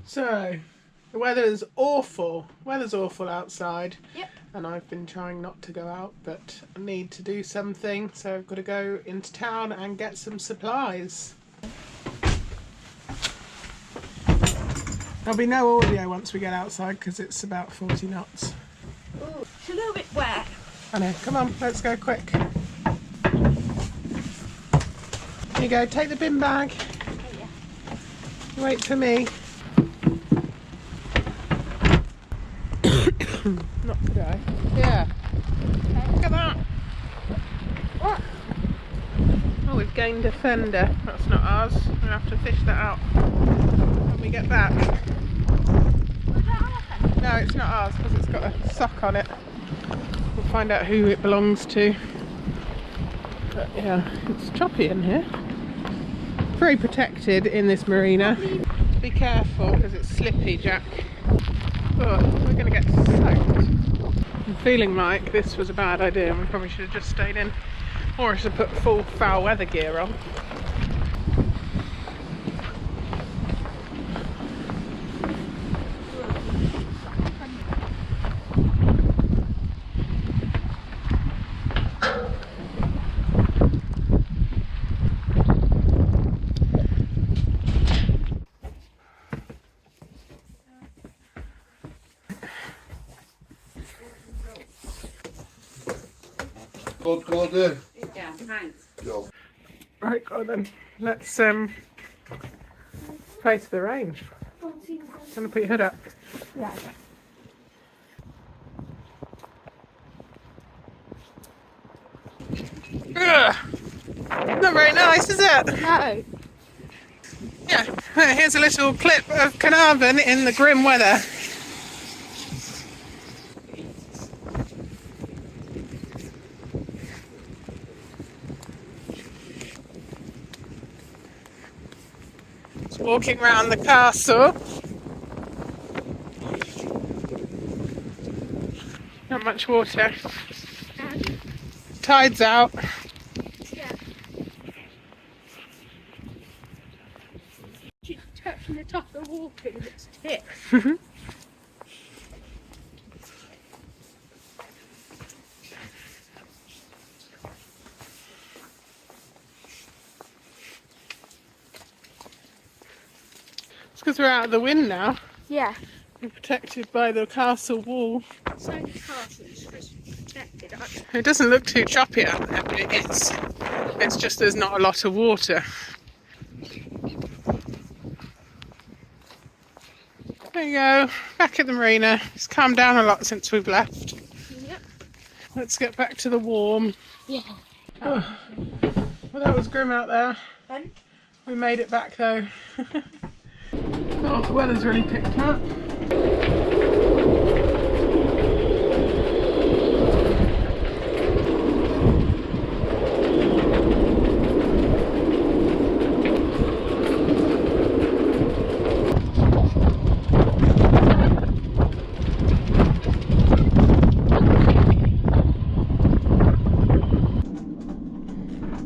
So, the weather's awful. Weather's awful outside. Yep. And I've been trying not to go out, but I need to do something, so I've got to go into town and get some supplies. There'll be no audio once we get outside because it's about 40 knots. Ooh, it's a little bit wet. I know. Come on, let's go quick. Here you go, take the bin bag. Oh, yeah. Wait for me. Not today. Yeah. Okay. Look at that. What? Oh, we've gained a fender. That's not ours. We'll have to fish that out when we get back. Was that our fender? No, it's not ours because it's got a sock on it. We'll find out who it belongs to. But yeah, it's choppy in here. Very protected in this marina. Be careful because it's slippy, Jack. Oh, we're going to get soaked. I'm feeling like this was a bad idea and we probably should have just stayed in. Or I should have put full foul weather gear on. Gordon. Yeah, thanks. Go. Right, go on then. Let's face the rain. Gonna put your hood up. Yeah. Ugh. Not very nice, is it? No. Yeah. Here's a little clip of Carnarvon in the grim weather. Just walking around the castle. Not much water. Tide's out. Yeah. She's touching the top of the water with its tip. It's because we're out of the wind now. Yeah. We're protected by the castle wall. So the castle is protected. It doesn't look too choppy out there, but it is. It's just there's not a lot of water. There you go, back at the marina. It's calmed down a lot since we've left. Yep. Let's get back to the warm. Yeah. Oh. Well, that was grim out there. Fun. We made it back though. Oh, the weather's really picked up.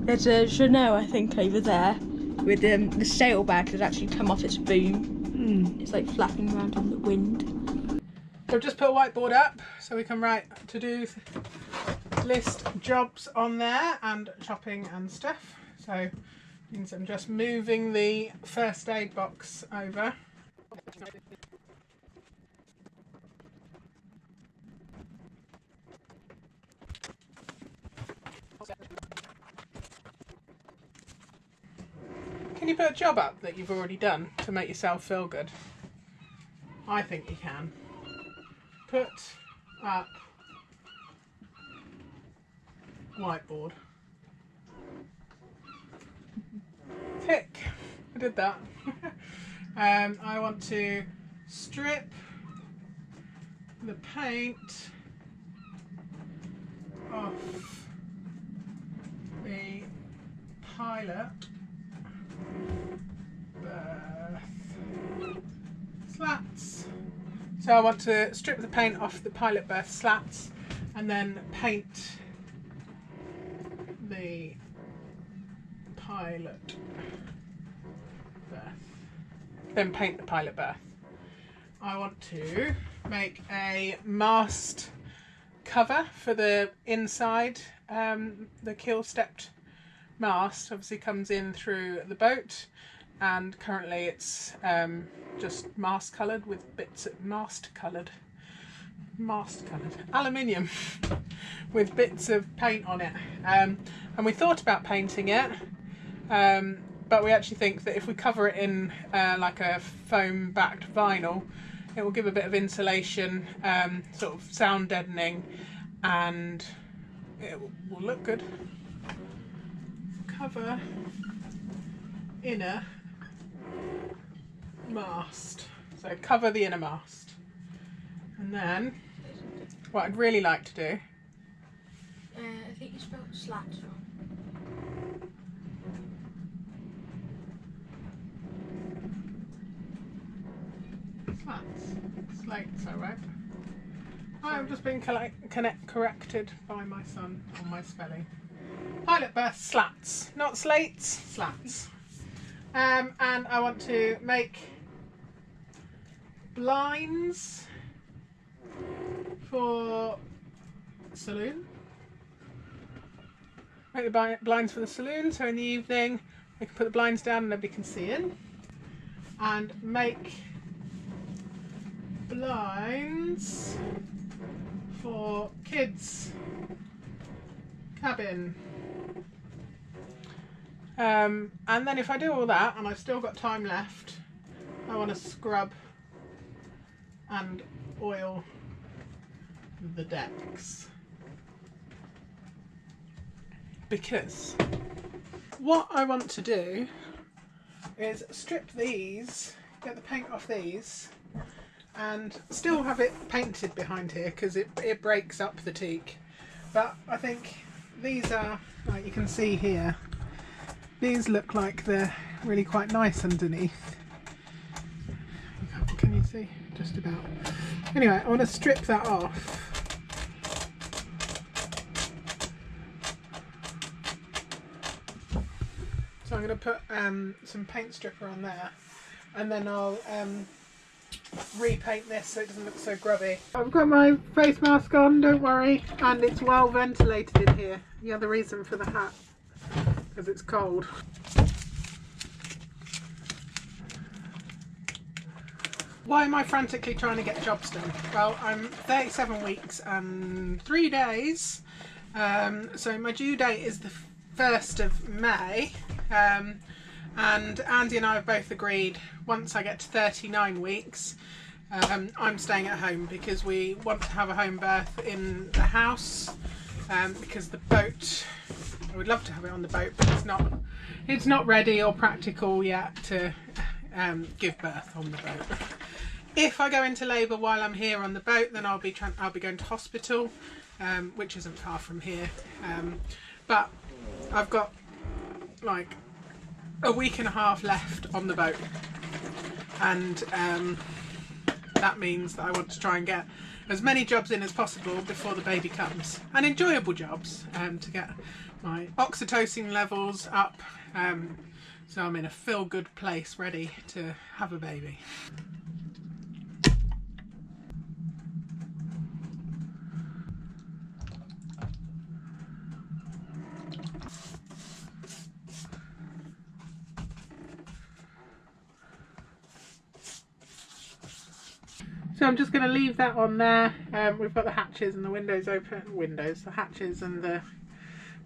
There's a Jeanneau, I think, over there with the sail bag has actually come off its boom. It's like flapping around in the wind. So I've just put a whiteboard up so we can write to-do list jobs on there and chopping and stuff. So means I'm just moving the first aid box over. Can you put a job up that you've already done to make yourself feel good? I think you can. Put up whiteboard. Tick. I did that. I want to strip the paint off the pilot berth slats. So I want to strip the paint off the pilot berth slats and then paint the pilot berth. Then paint the pilot berth. I want to make a mast cover for the inside. The keel stepped mast obviously comes in through the boat, and currently it's just mast coloured with bits of mast coloured aluminium with bits of paint on it, and we thought about painting it, but we actually think that if we cover it in like a foam backed vinyl, it will give a bit of insulation, sort of sound deadening, and it will look good. Cover inner mast, so cover the inner mast, and then what I'd really like to do, I think you spelled slats wrong. slates, alright. I've just been corrected by my son on my spelling. Pilot burst slats, not slates, slats. And I want to make blinds for the saloon. Make the blinds for the saloon, so in the evening we can put the blinds down and nobody can see in. And make blinds for kids' cabin. And then if I do all that and I've still got time left, I want to scrub and oil the decks, because what I want to do is strip these, get the paint off these, and still have it painted behind here because it breaks up the teak. But I think these are, like you can see here, these look like they're really quite nice underneath. Can you see? Just about. Anyway, I want to strip that off. So I'm going to put some paint stripper on there, and then I'll repaint this so it doesn't look so grubby. I've got my face mask on, don't worry, and it's well ventilated in here. The other reason for the hat, because it's cold. Why am I frantically trying to get jobs done? Well, I'm 37 weeks and 3 days, so my due date is the 1st of May, and Andy and I have both agreed once I get to 39 weeks I'm staying at home, because we want to have a home birth in the house, because the boat, I would love to have it on the boat, but it's not ready or practical yet to give birth on the boat. If I go into labour while I'm here on the boat, then I'll be going to hospital, which isn't far from here, but I've got like a week and a half left on the boat, and that means that I want to try and get as many jobs in as possible before the baby comes, and enjoyable jobs, to get my oxytocin levels up, so I'm in a feel-good place ready to have a baby. So I'm just going to leave that on there. We've got the hatches and the windows open, the hatches and the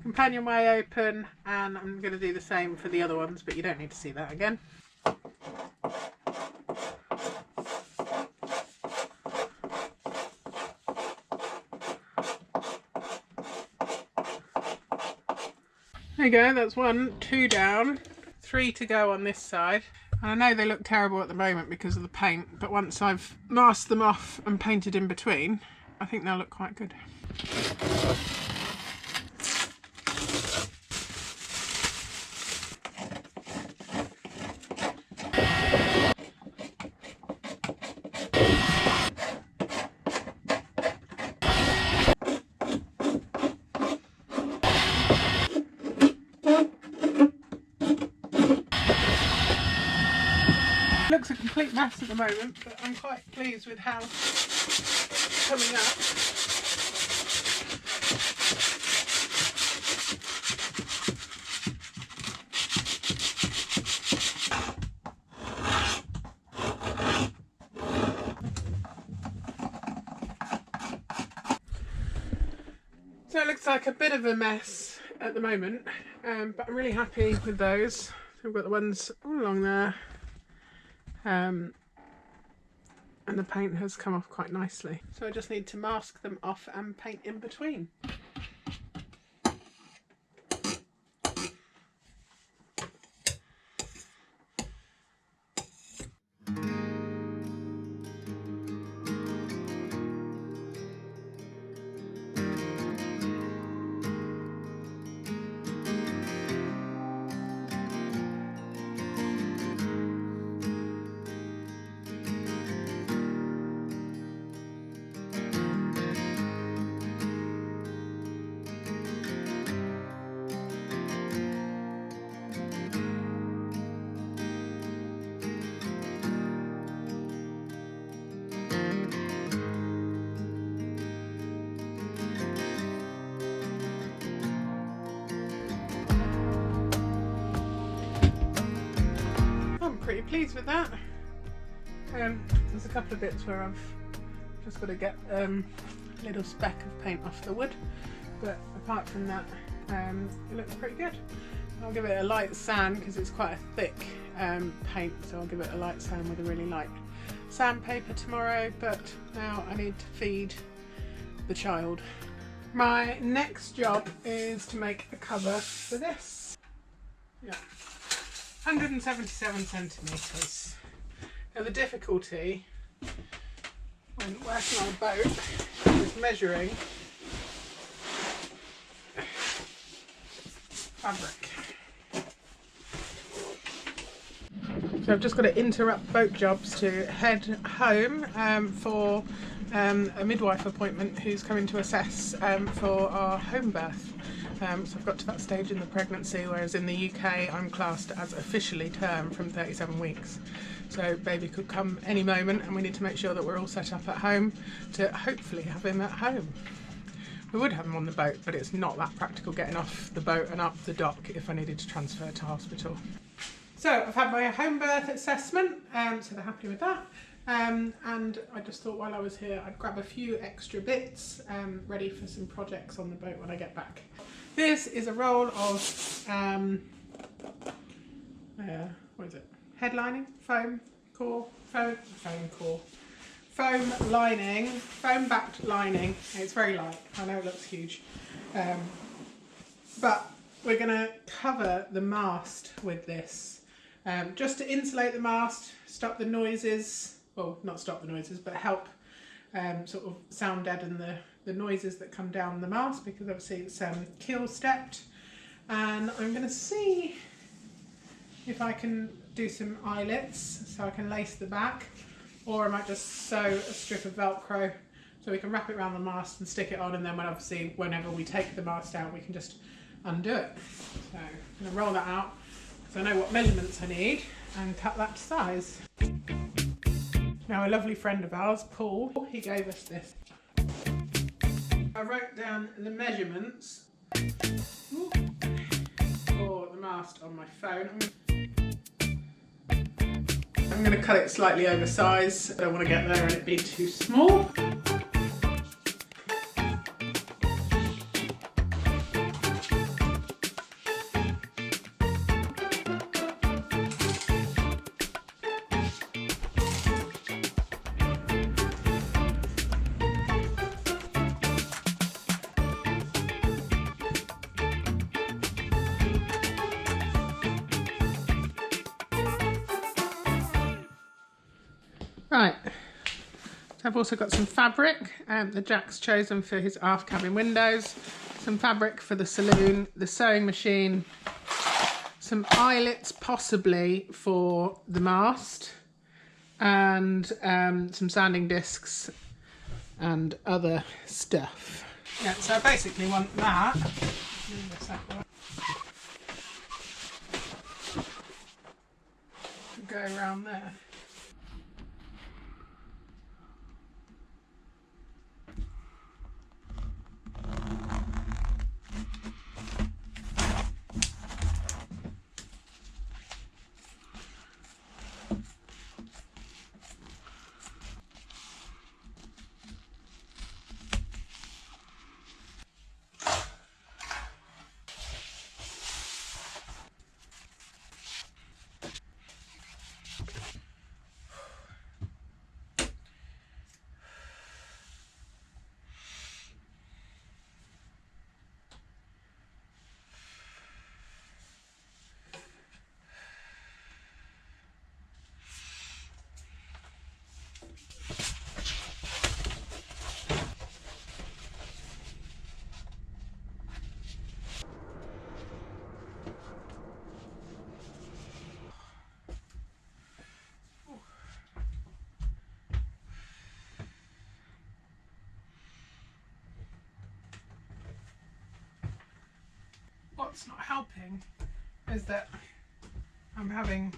companionway open, and I'm going to do the same for the other ones, but you don't need to see that again. There you go, that's 1, 2 down, 3 to go on this side. And I know they look terrible at the moment because of the paint, but once I've masked them off and painted in between, I think they'll look quite good. looks a complete mess at the moment, but I'm quite pleased with how it's coming up. So it looks like a bit of a mess at the moment, but I'm really happy with those. So we've got the ones all along there, and the paint has come off quite nicely. So I just need to mask them off and paint in between. Pretty pleased with that. There's a couple of bits where I've just got to get a little speck of paint off the wood, but apart from that, it looks pretty good. I'll give it a light sand because it's quite a thick paint, so I'll give it a light sand with a really light sandpaper tomorrow, but now I need to feed the child. My next job is to make a cover for this. Yeah. 177 centimetres. Now the difficulty when working on a boat is measuring fabric. So I've just got to interrupt boat jobs to head home for a midwife appointment who's coming to assess for our home birth. So I've got to that stage in the pregnancy, whereas in the UK I'm classed as officially term from 37 weeks. So baby could come any moment, and we need to make sure that we're all set up at home to hopefully have him at home. We would have him on the boat, but it's not that practical getting off the boat and up the dock if I needed to transfer to hospital. So I've had my home birth assessment, so they're happy with that. And I just thought while I was here I'd grab a few extra bits ready for some projects on the boat when I get back. This is a roll of what is it? Headlining, foam lining, foam backed lining. It's very light. I know it looks huge, but we're going to cover the mast with this, just to insulate the mast, stop the noises. Well, not stop the noises, but help sort of sound deaden the noises that come down the mast, because obviously it's keel stepped. And I'm going to see if I can do some eyelets so I can lace the back, or I might just sew a strip of Velcro so we can wrap it around the mast and stick it on, and then whenever we take the mast out we can just undo it. So I'm going to roll that out so I know what measurements I need and cut that to size. Now a lovely friend of ours, Paul, he gave us this. I wrote down the measurements for the mast on my phone. I'm going to cut it slightly oversized. I don't want to get there and it be too small. Right, so I've also got some fabric that Jack's chosen for his aft cabin windows, some fabric for the saloon, the sewing machine, some eyelets possibly for the mast, and some sanding discs and other stuff. Yeah, so I basically want that. Go around there. what's not helping is that I'm having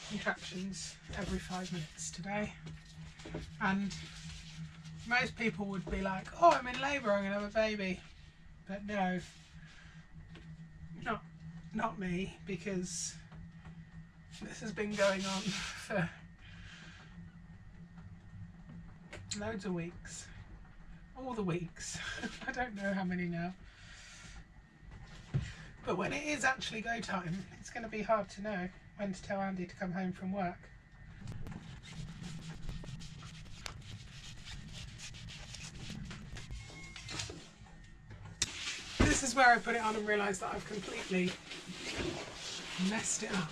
contractions every 5 minutes today, and most people would be like, oh, I'm in labour, I'm gonna have a baby, but no, not me, because this has been going on for loads of weeks, all the weeks. I don't know how many now, but when it is actually go time, it's going to be hard to know when to tell Andy to come home from work. This is where I put it on and realised that I've completely messed it up.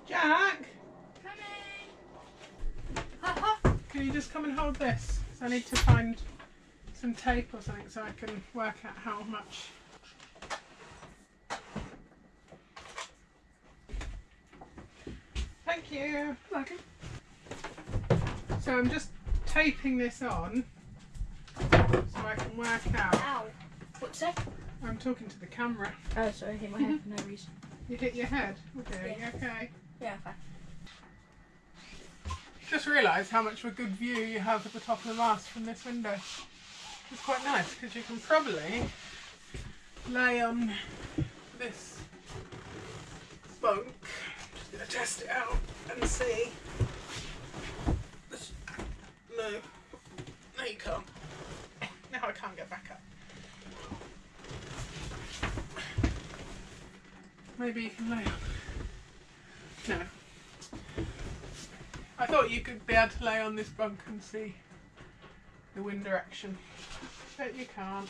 Jack! Coming! Can you just come and hold this? So I need to find some tape or something so I can work out how much. Thank you. Welcome. So I'm just taping this on so I can work out. Ow. What's that? I'm talking to the camera. Oh, sorry, I hit my head for no reason. You hit your head? Okay, Yeah. you okay? Yeah, fine. Just realised how much of a good view you have at the top of the mast from this window. It's quite nice because you can probably lay on this bunk. Just going to test it out and see. No, you can't. Now I can't get back up. Maybe you can lay on. No. I thought you could be able to lay on this bunk and see the wind direction, but you can't.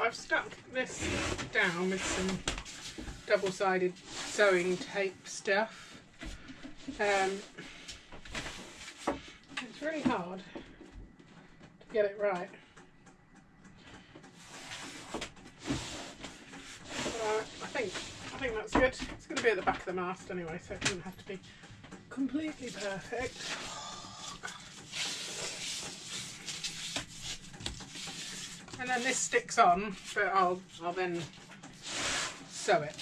I've stuck this down with some double-sided sewing tape stuff. It's really hard to get it right. But I think that's good. It's going to be at the back of the mast anyway, so it doesn't have to be completely perfect. And then this sticks on, but I'll then sew it.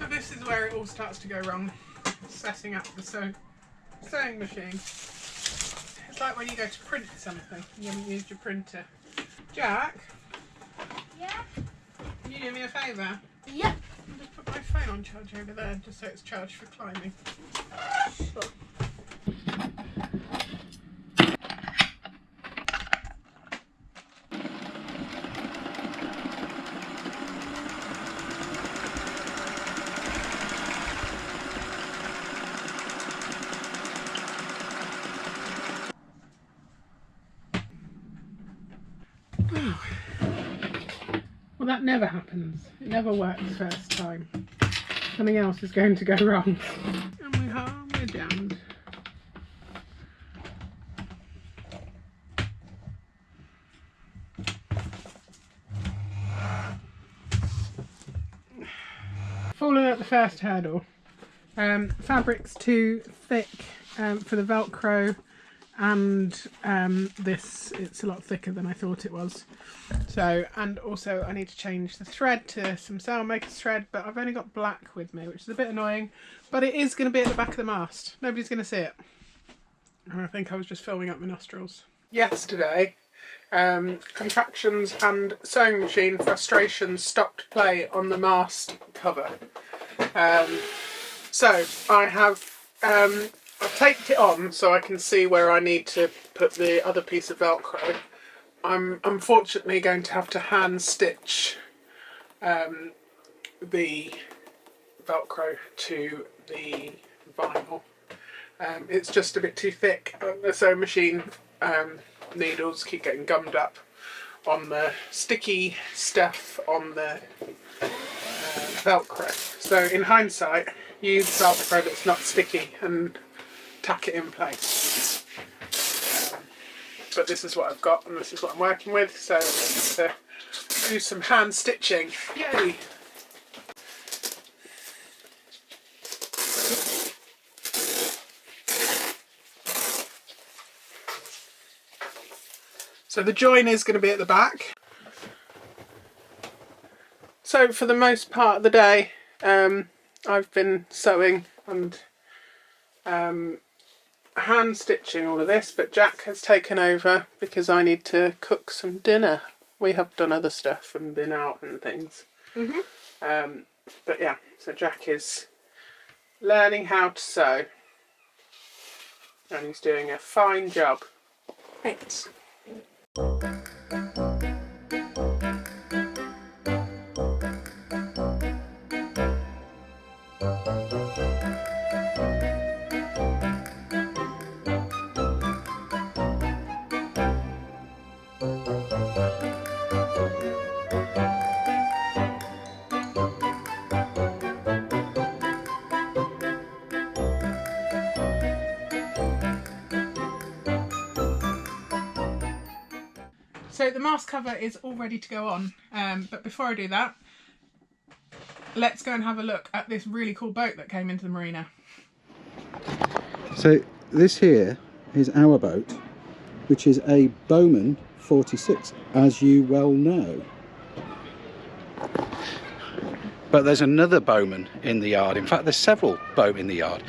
This is where it all starts to go wrong, setting up the sewing machine. It's like when you go to print something and you haven't used your printer. Jack? Yeah? Can you do me a favour? Yep. Just put my phone on charge over there, just so it's charged for climbing. Sure. Well, that never happens. It never works first time. something else is going to go wrong. And we're jammed. Fallen at the first hurdle. Fabric's too thick for the Velcro, and it's a lot thicker than I thought it was. So, and also I need to change the thread to some Sailmaker's thread, but I've only got black with me, which is a bit annoying, but it is going to be at the back of the mast. Nobody's going to see it. And I think I was just filming up my nostrils. Yesterday, contractions and sewing machine frustrations stopped play on the mast cover. So I have I've taped it on so I can see where I need to put the other piece of Velcro. I'm unfortunately going to have to hand stitch the Velcro to the vinyl. It's just a bit too thick. The sewing machine needles keep getting gummed up on the sticky stuff on the Velcro. So in hindsight, use Velcro that's not sticky and tack it in place. But this is what I've got and this is what I'm working with, so let's do some hand stitching. Yay! So the join is going to be at the back. So for the most part of the day, I've been sewing and hand stitching all of this, but Jack has taken over because I need to cook some dinner. We have done other stuff and been out and things. But yeah, so Jack is learning how to sew and he's doing a fine job. Thanks. So the mast cover is all ready to go on, but before I do that, let's go and have a look at this really cool boat that came into the marina. So this here is our boat, which is a Bowman 46, as you well know. But there's another Bowman in the yard. In fact, there's several Bowman in the yard,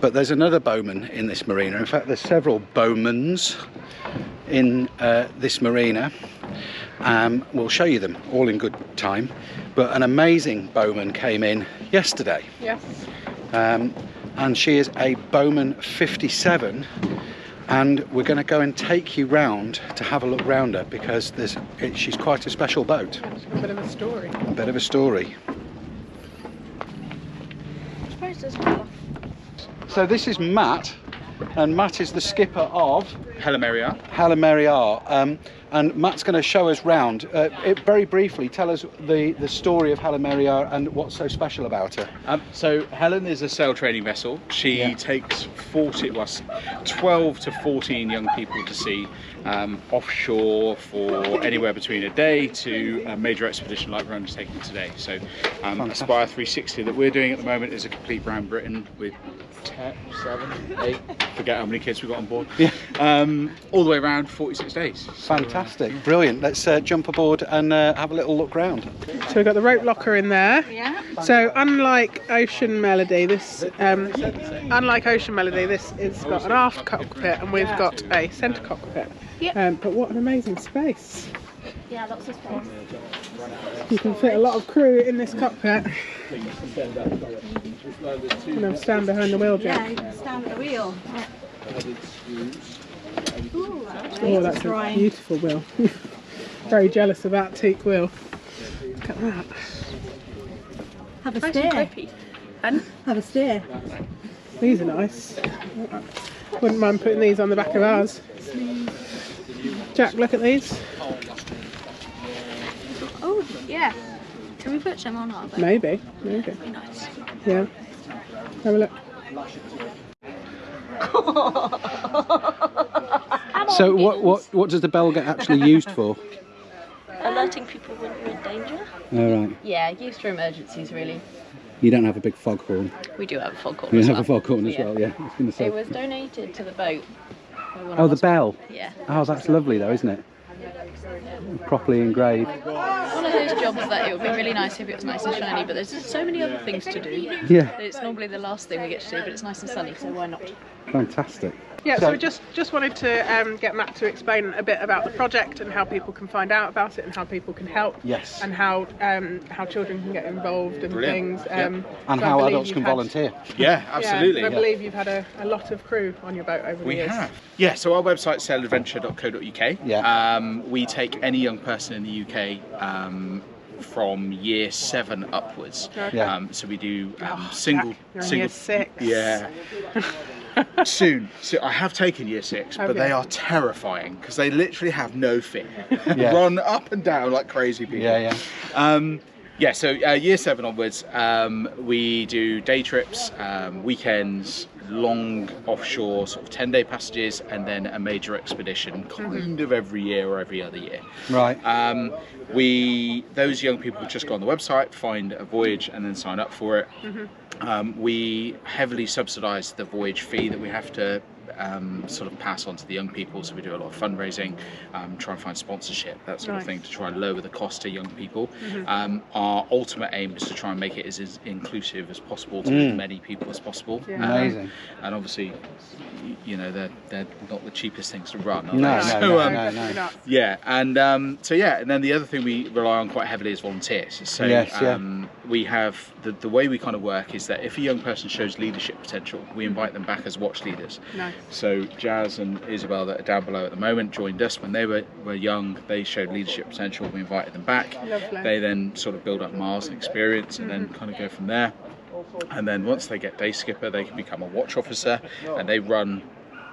but there's another Bowman in this marina. In fact, there's several Bowmans in this marina. We'll show you them all in good time, but an amazing Bowman came in yesterday. Yes. And she is a Bowman 57, and we're going to go and take you round to have a look round her because she's quite a special boat. And a bit of a story. A bit of a story. So this is Matt, and Matt is the skipper of Hella and Matt's going to show us round. Very briefly, tell us the story of Hella and what's so special about her. So Helen is a sail training vessel. She takes 12 to 14 young people to sea offshore for anywhere between a day to a major expedition like we're undertaking today. So Aspire 360 that we're doing at the moment is a complete round Britain with 7, 8, forget how many kids we've got on board. All the way around 46 days. Fantastic, brilliant. Let's jump aboard and have a little look round. So we've got the rope locker in there. Yeah. So unlike Ocean Melody, this is got an aft cockpit and we've got a centre cockpit. Yep. But what an amazing space. Yeah, lots of space. You can fit a lot of crew in this cockpit. And I'll stand behind the wheel, Jack. Yeah, you can stand at the wheel. Ooh, Oh, that's a beautiful wheel. Very jealous of that teak wheel. Look at that. Have a steer. Have a steer. These are nice. Wouldn't mind putting these on the back of ours. Jack, look at these. Oh, yeah. Can we put some on our boat? Maybe. That'd be nice. Yeah. Have a look. So what does the bell get actually used for? Alerting people when you're in danger. All right. Yeah, used for emergencies really. You don't have a big foghorn. We do have a foghorn You as have well. a foghorn as well, yeah. I was gonna say. It was donated to the boat. by one Oh, of the us. bell. Yeah. Oh, that's lovely though, isn't it? Properly engraved. One of those jobs that it would be really nice if it was nice and shiny, but there's just so many other things to do. Yeah. It's normally the last thing we get to do, but it's nice and sunny, so why not? Fantastic. Yeah, so we just wanted to get Matt to explain a bit about the project and how people can find out about it and how people can help. Yes. And how children can get involved and Brilliant. things. And so I how believe adults you've can had- volunteer. Yeah, absolutely. Yeah, I believe you've had a lot of crew on your boat over the We years. have. Yeah, so our website's sailadventure.co.uk. Yeah. We take any young person in the UK from year 7 upwards. Yeah. So we do Oh, single. you're in year 6. Yeah. Soon. So I have taken year 6, but they are terrifying because they literally have no fear. Yeah. Run up and down like crazy people. Yeah, yeah. Yeah, so year 7 onwards, we do day trips, weekends, long offshore sort of 10-day passages, and then a major expedition kind of every year or every other year. Right. Those young people just go on the website, find a voyage, and then sign up for it. We heavily subsidise the voyage fee that we have to sort of pass on to the young people, so we do a lot of fundraising, try and find sponsorship, that sort of thing, to try and lower the cost to young people. Our ultimate aim is to try and make it as inclusive as possible to as many people as possible. Yeah. Amazing. And obviously, you know, they're not the cheapest things to run, are No, they? no, So, no, Definitely not. yeah, and so yeah, and then the other thing we rely on quite heavily is volunteers. So Yes, yeah. we have the way we kind of work is that if a young person shows leadership potential, we invite them back as watch leaders. Nice. So Jazz and Isabel, that are down below at the moment, joined us when they were young. They showed leadership potential. We invited them back. Lovely. They then sort of build up miles and experience, and then kind of go from there. And then once they get day skipper, they can become a watch officer, and they run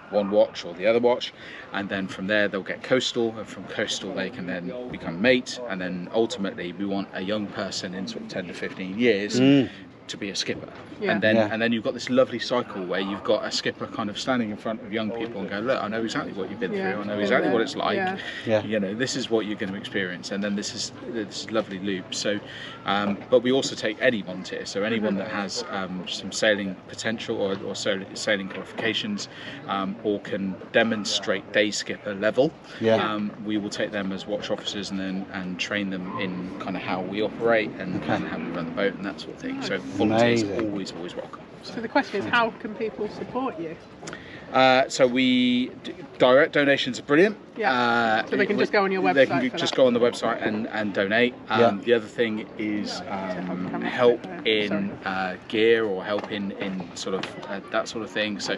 one watch or the other watch, and then from there they'll get coastal, and from coastal they can then become mate, and then ultimately we want a young person in sort of 10 to 15 years to be a skipper. Yeah. And then you've got this lovely cycle where you've got a skipper kind of standing in front of young people and go, look, I know exactly what you've been Yeah. through, I know exactly what it's like. Yeah. Yeah. You know, this is what you're going to experience, and then this lovely loop. So but we also take any volunteer, so anyone that has some sailing potential or sailing qualifications, or can demonstrate day skipper level. Yeah. We will take them as watch officers and train them in kind of how we operate and how we run the boat and that sort of thing. So volunteers are Amazing. always welcome. So the question is, how can people support you? So direct donations are brilliant. Yeah. So they can just go on your They website can for just that. go on the website and donate. Yeah. The other thing is camera help fit, in gear, or help in sort of that sort of thing. So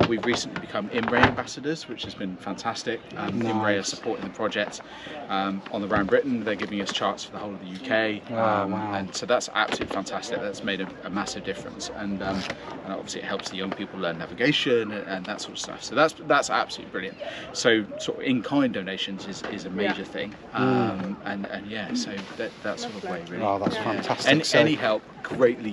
we've recently become IMRAE ambassadors, which has been fantastic. IMRAE are supporting the project on the Round Britain. They're giving us charts for the whole of the UK. Oh, wow. And so that's absolutely fantastic. That's made a massive difference, and obviously it helps the young people learn navigation and that sort of stuff. So that's absolutely brilliant. So sort of in-kind donations is a major thing, and yeah, so that sort of way really. Oh, that's fantastic. And So- any help, greatly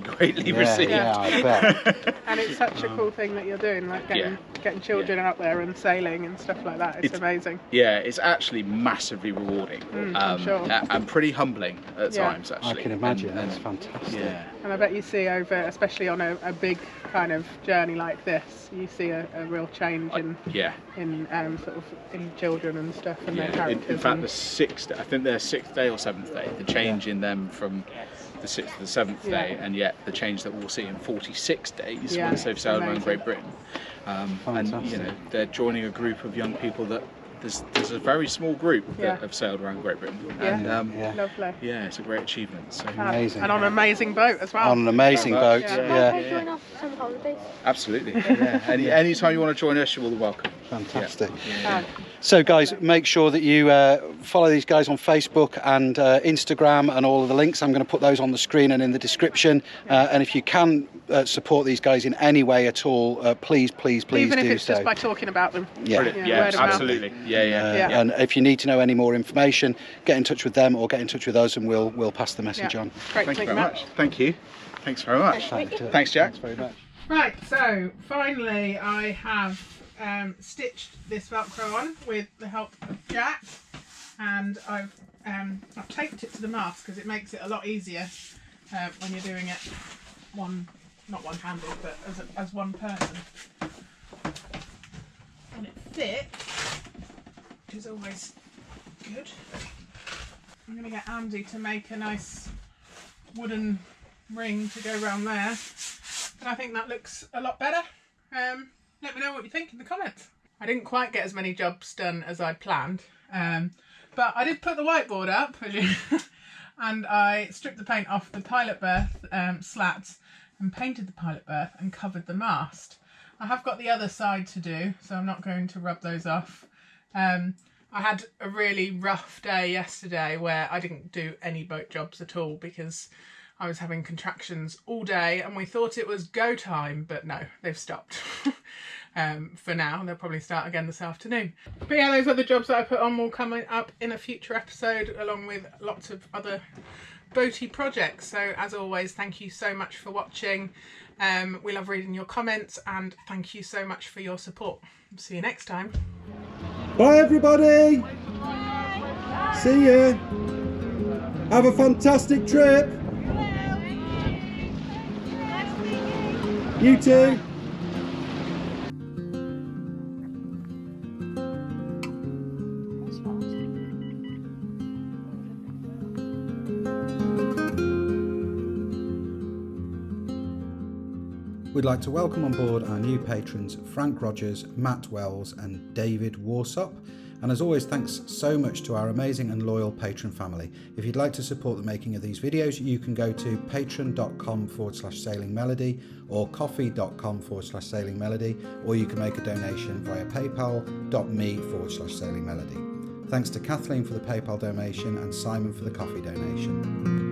received. Yeah, I bet. And it's such a cool thing that you're doing, like getting children out there and sailing and stuff like that. It's amazing. Yeah, it's actually massively rewarding, I'm sure. and pretty humbling at Yeah. times. Actually, I can imagine. And- That's fantastic. yeah. And I bet you see over, especially on a big kind of journey like this, you see a real change in Yeah. sort of in children and stuff and their Yeah. characters. In fact, and- the 6th, I think their 6th day or 7th day, the change in them from the 6th to the 7th Yeah. day, and yet the change that we'll see in 46 days Yeah, once they've sailed around amazing. Great Britain. And Fantastic. you know, they're joining a group of young people that there's a very small group that Yeah. have sailed around Great Britain, Yeah. and Yeah. Lovely. yeah, it's a great achievement. So Amazing. And on an amazing boat as well. On an amazing boat. Yeah. Yeah. Can I join off some holidays? absolutely, yeah. Anytime you want to join us, you're all welcome. Fantastic. Yeah. So guys, make sure that you follow these guys on Facebook and Instagram, and all of the links. I'm going to put those on the screen and in the description. And if you can support these guys in any way at all, please Even if do it's so. just by talking about them. Yeah. Brilliant. Yeah, Yeah, word of mouth. absolutely. Yeah. Yeah. And if you need to know any more information, get in touch with them or get in touch with us, and we'll pass the message Yeah. on. Great, Thank you thank very much. Thank you. Thanks very much. Thanks, Jack. Thanks very much. Right, so finally I have stitched this Velcro on with the help of Jack, and I've taped it to the mast because it makes it a lot easier when you're doing it not one-handed, but as one person. And it fits, which is always good. I'm going to get Andy to make a nice wooden ring to go around there, and I think that looks a lot better. Let me know what you think in the comments. I didn't quite get as many jobs done as I'd planned, but I did put the whiteboard up and I stripped the paint off the pilot berth slats and painted the pilot berth and covered the mast. I have got the other side to do, so I'm not going to rub those off. I had a really rough day yesterday where I didn't do any boat jobs at all because I was having contractions all day and we thought it was go time, but no, they've stopped. For now, they'll probably start again this afternoon. But yeah, those other jobs that I put on will come up in a future episode along with lots of other boaty projects. So as always, thank you so much for watching. We love reading your comments and thank you so much for your support. See you next time. Bye everybody! See ya! Have a fantastic trip! You too! We'd like to welcome on board our new patrons Frank Rogers, Matt Wells and David Warsop. And as always, thanks so much to our amazing and loyal patron family. If you'd like to support the making of these videos, you can go to patreon.com/sailingmelody or coffee.com/sailingmelody, or you can make a donation via paypal.me/sailingmelody. Thanks to Kathleen for the PayPal donation and Simon for the coffee donation.